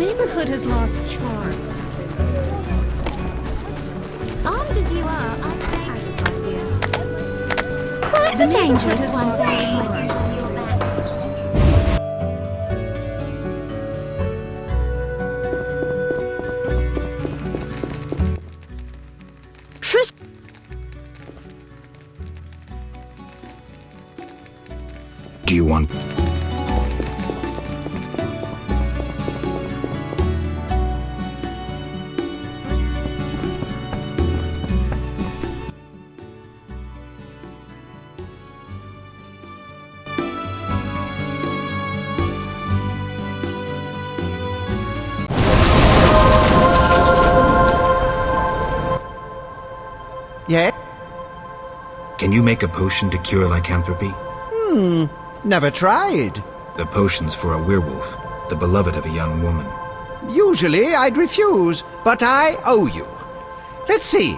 neighborhood has lost charm since they left. Armed as you are, I say quite the dangerous one, babe. Do you want... Yeah? Can you make a potion to cure lycanthropy? Never tried. The potion's for a werewolf, the beloved of a young woman. Usually I'd refuse, but I owe you. Let's see.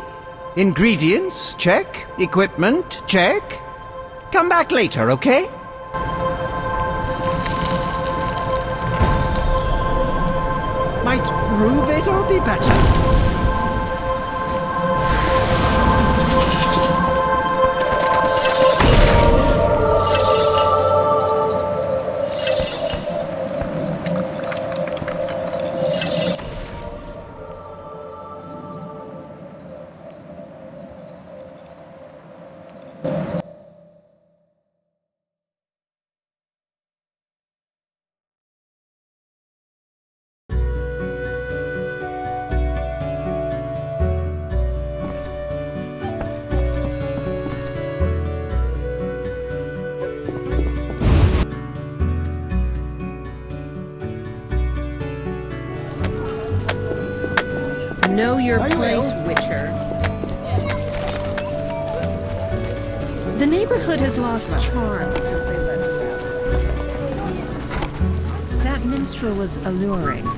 Ingredients, check. Equipment, check. Come back later, okay? Might Rubido be better? Know your place, Witcher. The neighborhood has lost charm since they left. That minstrel was alluring.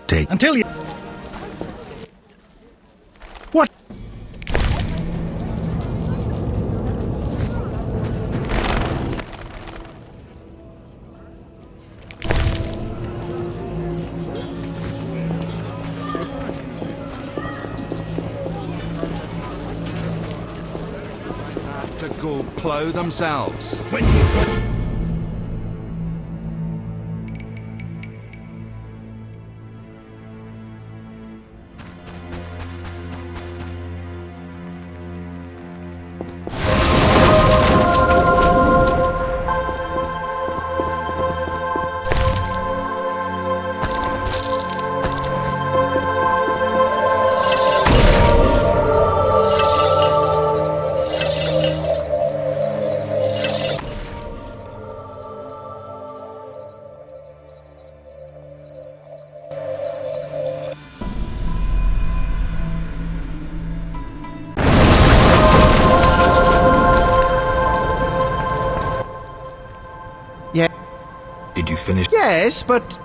Take. Until you... What? To go plough themselves. When do you... Did you finish? Yes, but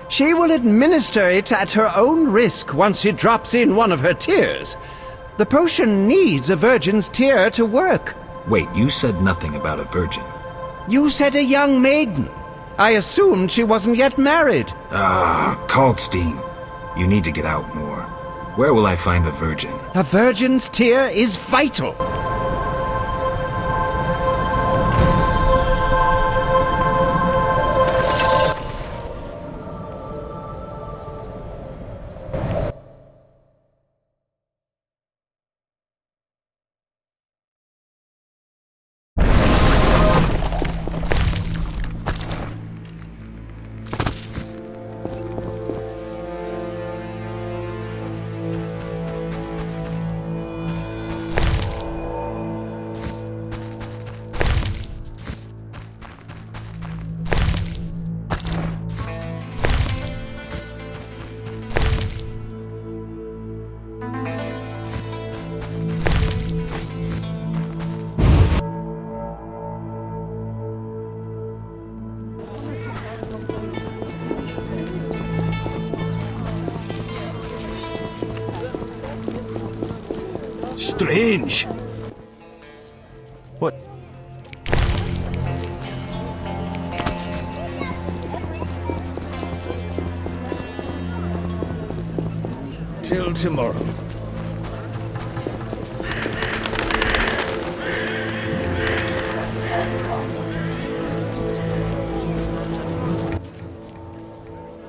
she will administer it at her own risk once she drops in one of her tears. The potion needs a virgin's tear to work. Wait, you said nothing about a virgin. You said a young maiden. I assumed she wasn't yet married. Ah, Kaltstein. You need to get out more. Where will I find a virgin? A virgin's tear is vital. Strange. What? Till tomorrow.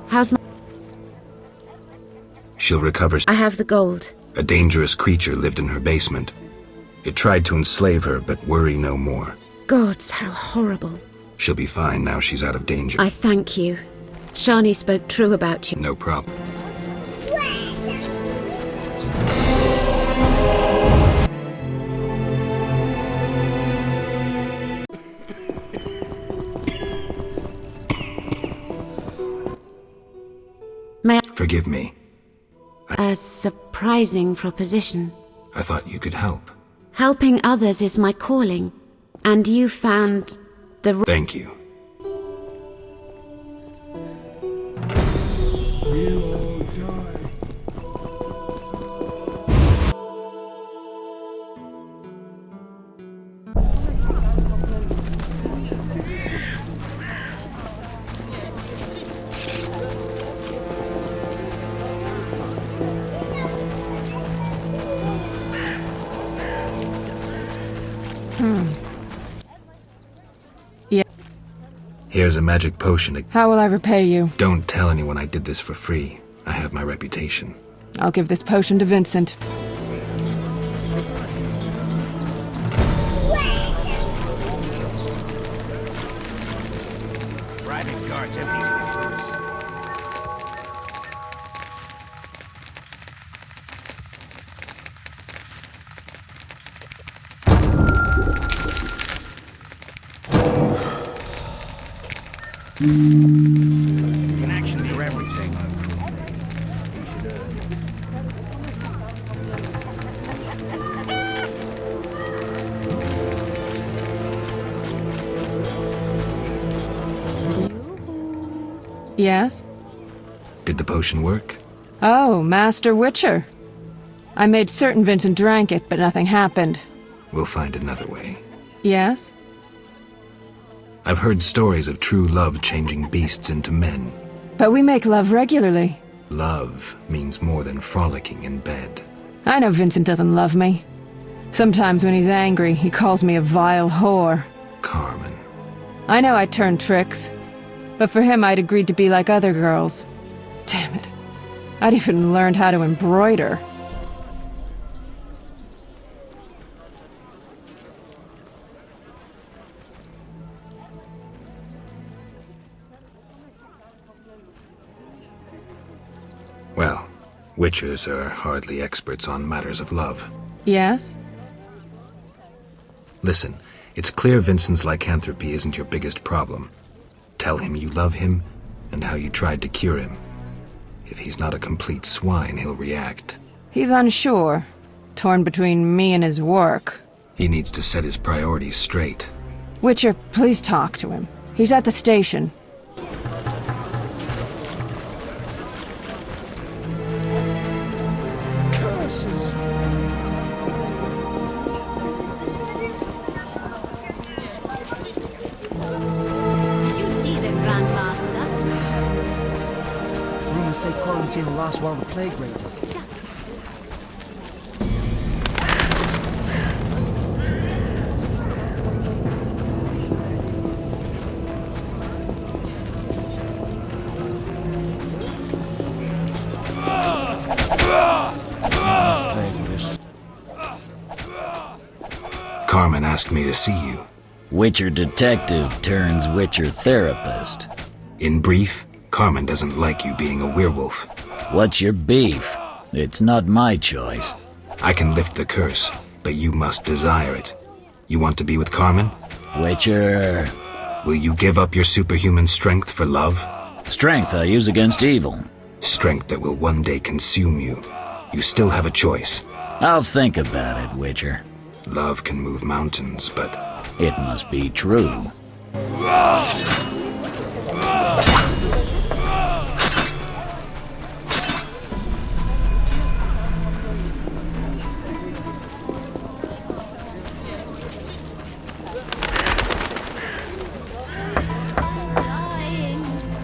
How's my... She'll recover. I have the gold. A dangerous creature lived in her basement. It tried to enslave her, but worry no more. Gods, how horrible. She'll be fine now she's out of danger. I thank you. Shani spoke true about you. No problem. May I... Forgive me. A surprising proposition. I thought you could help. Helping others is my calling. And you found the... Thank you. Yeah. Here's a magic potion to... How will I repay you? Don't tell anyone I did this for free. I have my reputation. I'll give this potion to Vincent. Private guards have these whispers. Can actually do everything. Yes? Did the potion work? Oh, Master Witcher. I made certain Vincent drank it, but nothing happened. We'll find another way. Yes? I've heard stories of true love changing beasts into men. But we make love regularly. Love means more than frolicking in bed. I know Vincent doesn't love me. Sometimes when he's angry, he calls me a vile whore. Carmen. I know I turned tricks, but for him I'd agreed to be like other girls. Damn it. I'd even learned how to embroider. Well, witchers are hardly experts on matters of love. Yes? Listen, it's clear Vincent's lycanthropy isn't your biggest problem. Tell him you love him and how you tried to cure him. If he's not a complete swine, he'll react. He's unsure, torn between me and his work. He needs to set his priorities straight. Witcher, please talk to him. He's at the station. Curses! Did you see the Grandmaster? Rumors say quarantine will last while the plague rages. Carmen asked me to see you. Witcher detective turns Witcher therapist. In brief, Carmen doesn't like you being a werewolf. What's your beef? It's not my choice. I can lift the curse, but you must desire it. You want to be with Carmen? Witcher... Will you give up your superhuman strength for love? Strength I use against evil. Strength that will one day consume you. You still have a choice. I'll think about it, Witcher. Love can move mountains, but... It must be true. Lying.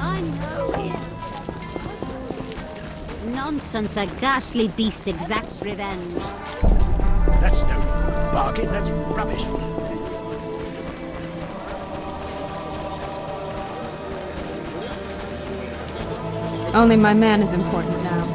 I know it. Nonsense, a ghastly beast exacts revenge. That's no bargain, that's rubbish. Only my man is important now.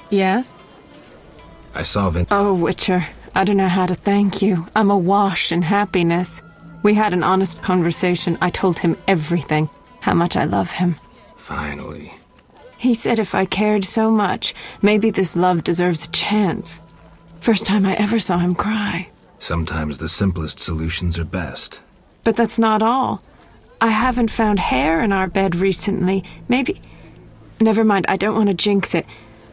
Yes? I saw Vin... Oh, Witcher, I don't know how to thank you. I'm awash in happiness. We had an honest conversation. I told him everything, how much I love him. Finally. He said if I cared so much, maybe this love deserves a chance. First time I ever saw him cry. Sometimes the simplest solutions are best. But that's not all. I haven't found hair in our bed recently. Maybe... Never mind, I don't want to jinx it.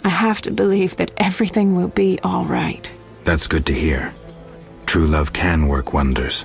I have to believe that everything will be all right. That's good to hear. True love can work wonders.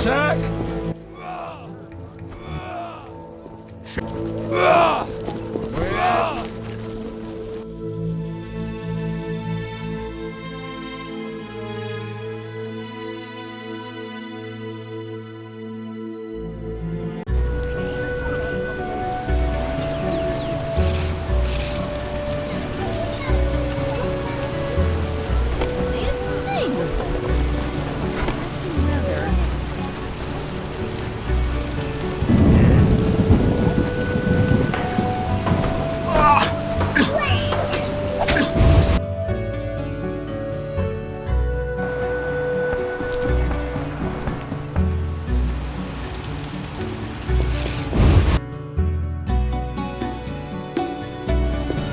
attack!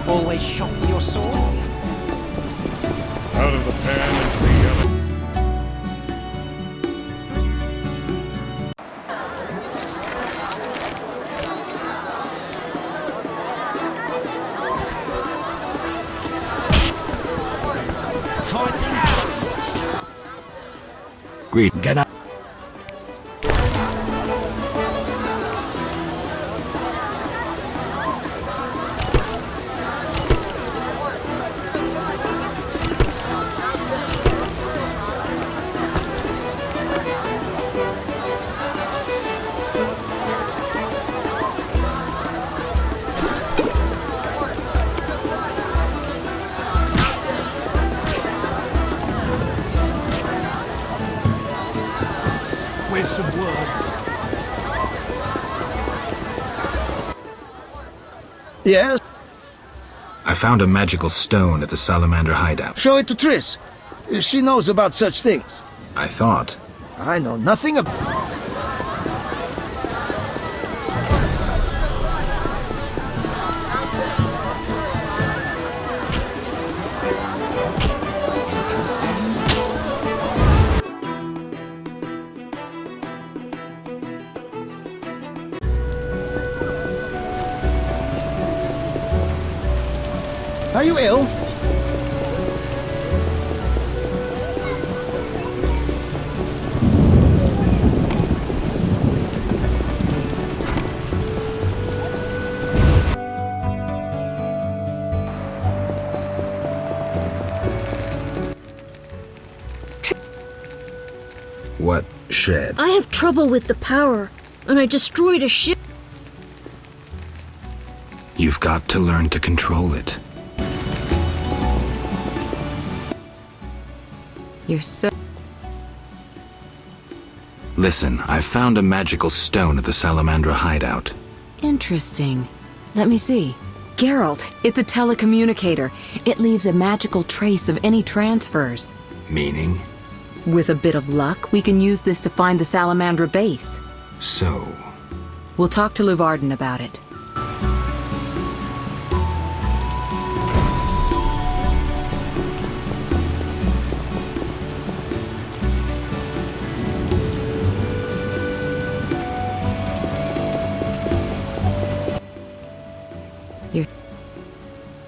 Always sharpen your sword. Out of the pan into the oven. Fighting. Greet. Get up. Waste of words. Yes? I found a magical stone at the salamander hideout. Show it to Triss. She knows about such things. I thought. I know nothing about... Are you ill? What shed? I have trouble with the power, and I destroyed a ship. You've got to learn to control it. You're so... Listen, I found a magical stone at the Salamandra hideout. interesting. Let me see. Geralt, it's a telecommunicator. It leaves a magical trace of any transfers. Meaning? With a bit of luck, we can use this to find the Salamandra base. So... We'll talk to Luvarden about it.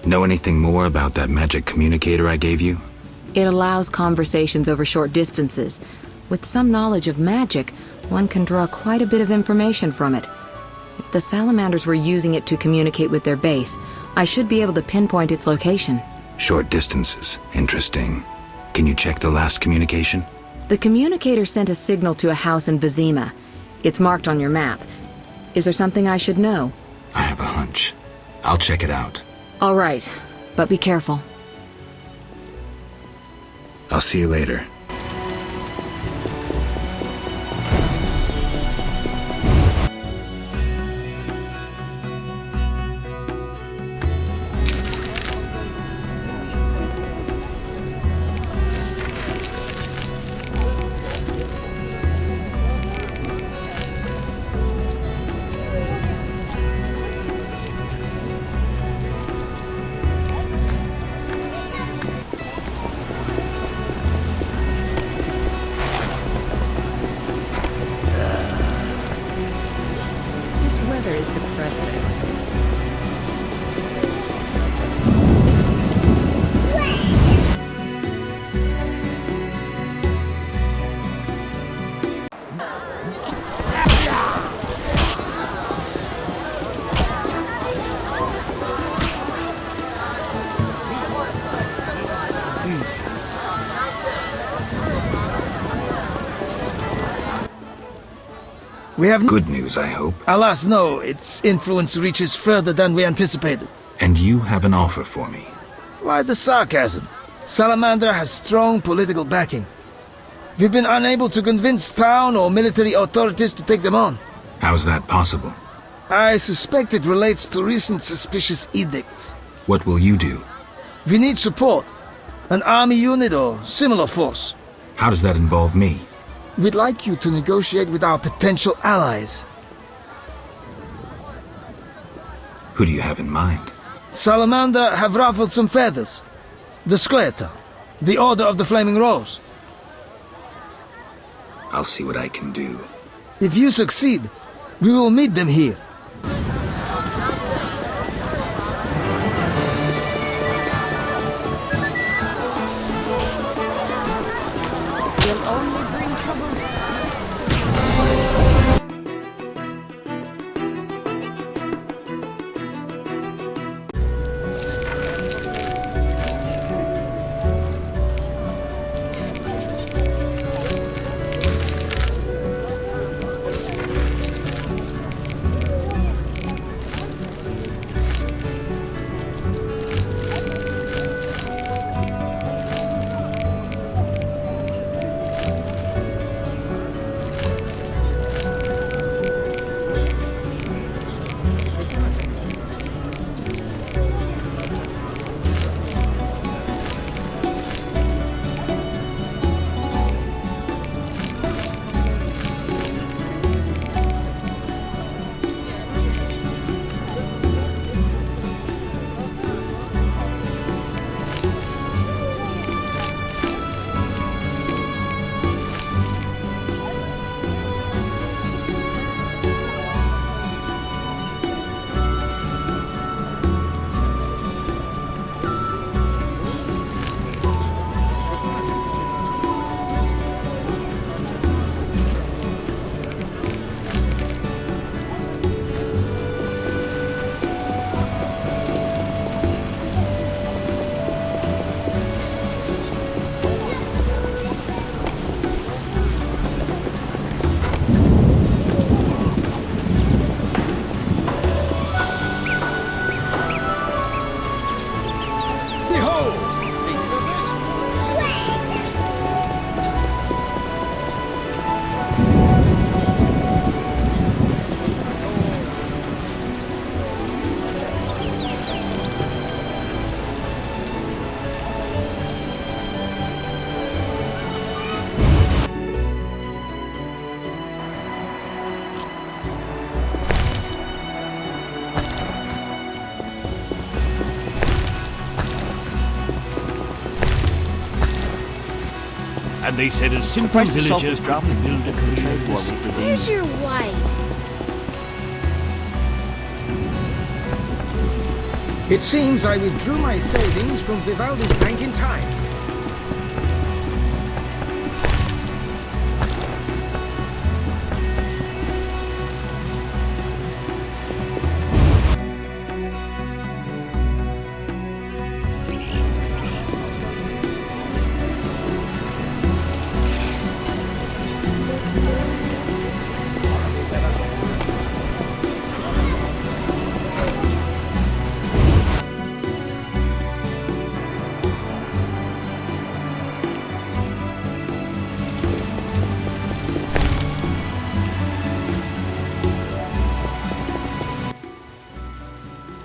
Know anything more about that magic communicator I gave you? It allows conversations over short distances. With some knowledge of magic, one can draw quite a bit of information from it. If the salamanders were using it to communicate with their base, I should be able to pinpoint its location. Short distances. Interesting. Can you check the last communication? The communicator sent a signal to a house in Vizima. It's marked on your map. Is there something I should know? I have a hunch. I'll check it out. All right, but be careful. I'll see you later. We have Good news, I hope. Alas, no. Its influence reaches further than we anticipated. And you have an offer for me. Why the sarcasm? Salamander has strong political backing. We've been unable to convince town or military authorities to take them on. How's that possible? I suspect it relates to recent suspicious edicts. What will you do? We need support. An army unit or similar force. How does that involve me? We'd like you to negotiate with our potential allies. Who do you have in mind? Salamander have ruffled some feathers. The Squatter, the Order of the Flaming Rose. I'll see what I can do. If you succeed, we will meet them here. Will only bring trouble. And they said a simple villager dropped the build a trade war with the Where's your wife? It seems I withdrew my savings from Vivaldi's bank in time.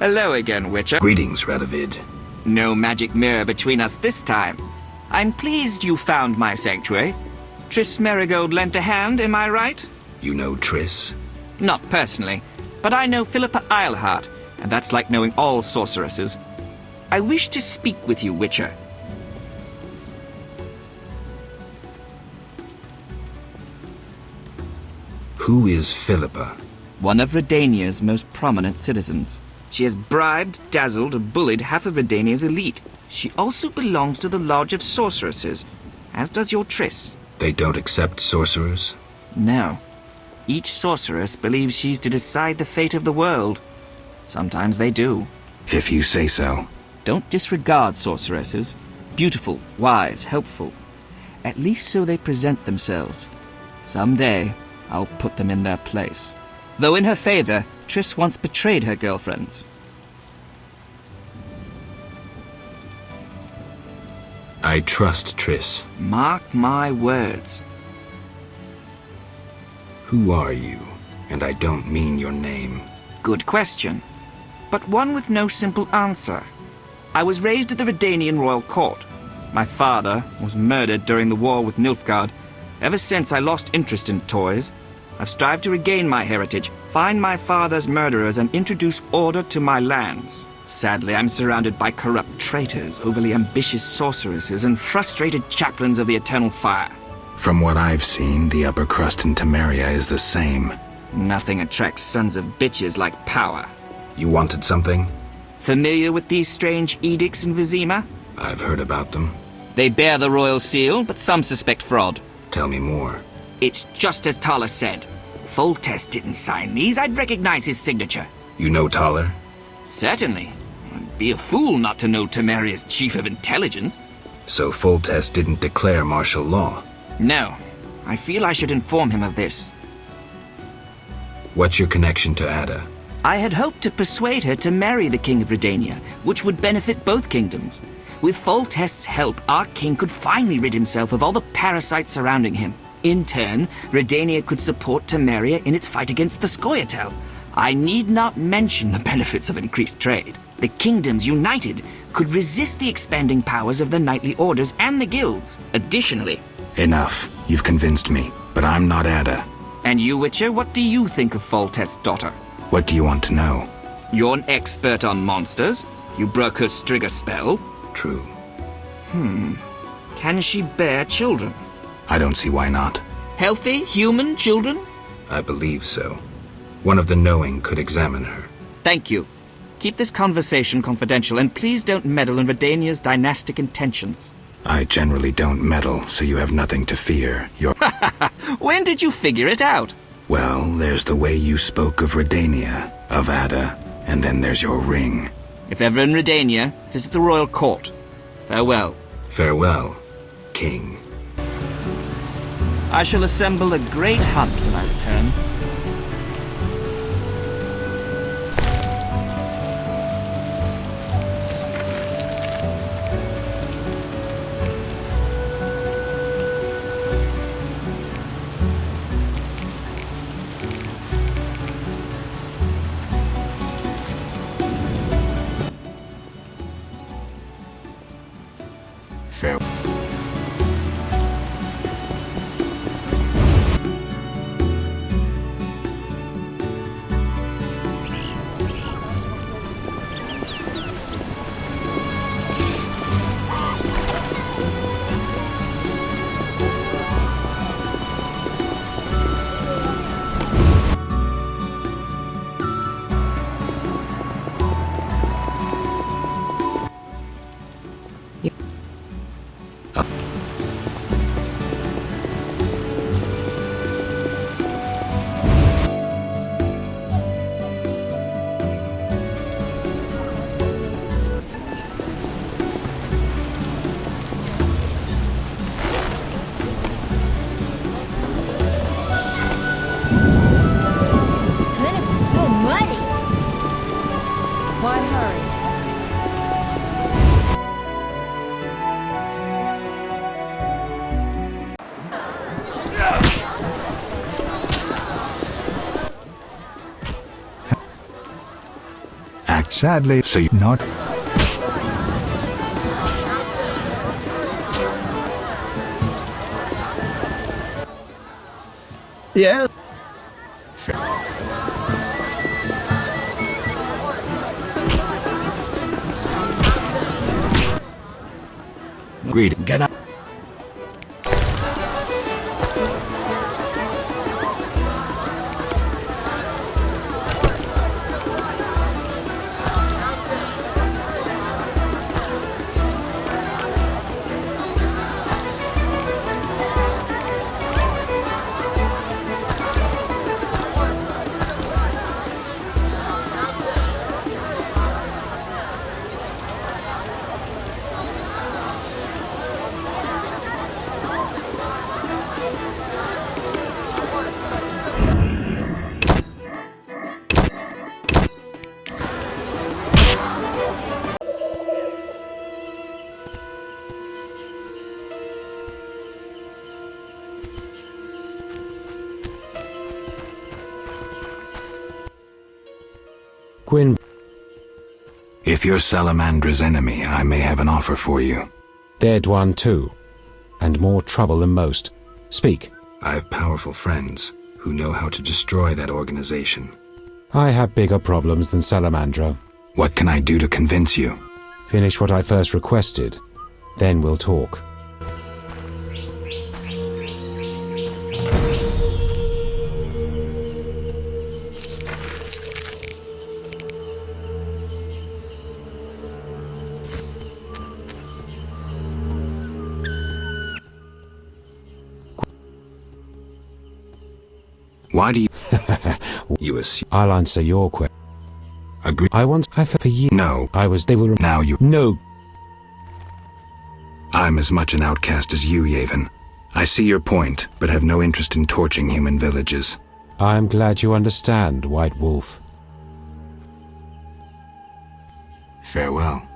Hello again, Witcher. Greetings, Radovid. No magic mirror between us this time. I'm pleased you found my sanctuary. Triss Merigold lent a hand, am I right? You know Triss? Not personally, but I know Philippa Eilhart, and that's like knowing all sorceresses. I wish to speak with you, Witcher. Who is Philippa? One of Redania's most prominent citizens. She has bribed, dazzled, or bullied half of Redania's elite. She also belongs to the Lodge of Sorceresses, as does your Triss. They don't accept sorcerers? No. Each sorceress believes she's to decide the fate of the world. Sometimes they do. If you say so. Don't disregard sorceresses. Beautiful, wise, helpful. At least so they present themselves. Someday, I'll put them in their place. Though in her favor, Triss once betrayed her girlfriends. I trust Triss. Mark my words. Who are you? And I don't mean your name. Good question, but one with no simple answer. I was raised at the Redanian royal court. My father was murdered during the war with Nilfgaard. Ever since I lost interest in toys, I've strived to regain my heritage, find my father's murderers, and introduce order to my lands. Sadly, I'm surrounded by corrupt traitors, overly ambitious sorceresses, and frustrated chaplains of the Eternal Fire. From what I've seen, the upper crust in Temeria is the same. Nothing attracts sons of bitches like power. You wanted something? Familiar with these strange edicts in Vizima? I've heard about them. They bear the royal seal, but some suspect fraud. Tell me more. It's just as Thaler said. Foltest didn't sign these. I'd recognize his signature. You know Thaler? Certainly. I'd be a fool not to know Temeria's chief of intelligence. So Foltest didn't declare martial law? No. I feel I should inform him of this. What's your connection to Ada? I had hoped to persuade her to marry the King of Redania, which would benefit both kingdoms. With Foltest's help, our king could finally rid himself of all the parasites surrounding him. In turn, Redania could support Temeria in its fight against the Scoia'tael. I need not mention the benefits of increased trade. The kingdoms united could resist the expanding powers of the knightly orders and the guilds. Additionally... Enough. You've convinced me, but I'm not Ada. And you, Witcher, what do you think of Foltest's daughter? What do you want to know? You're an expert on monsters. You broke her Strigger spell. True. Can she bear children? I don't see why not. Healthy, human children? I believe so. One of the knowing could examine her. Thank you. Keep this conversation confidential, and please don't meddle in Redania's dynastic intentions. I generally don't meddle, so you have nothing to fear. You're... When did you figure it out? Well, there's the way you spoke of Redania, of Ada, and then there's your ring. If ever in Redania, visit the royal court. Farewell. Farewell, King. I shall assemble a great hunt when I return. Farewell. Sadly, so you're not. Yeah. Greeting. Get up. Gwyn. If you're Salamandra's enemy, I may have an offer for you. Dead one too. And more trouble than most. Speak. I have powerful friends who know how to destroy that organization. I have bigger problems than Salamandra. What can I do to convince you? Finish what I first requested. Then we'll talk. Why do you... you assume... I'll answer your question. Agree. I want... for you. No. They will... Now you... No. I'm as much an outcast as you, Yavin. I see your point, but have no interest in torching human villages. I'm glad you understand, White Wolf. Farewell.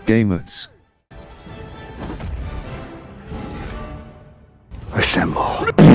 Gamers. Assemble.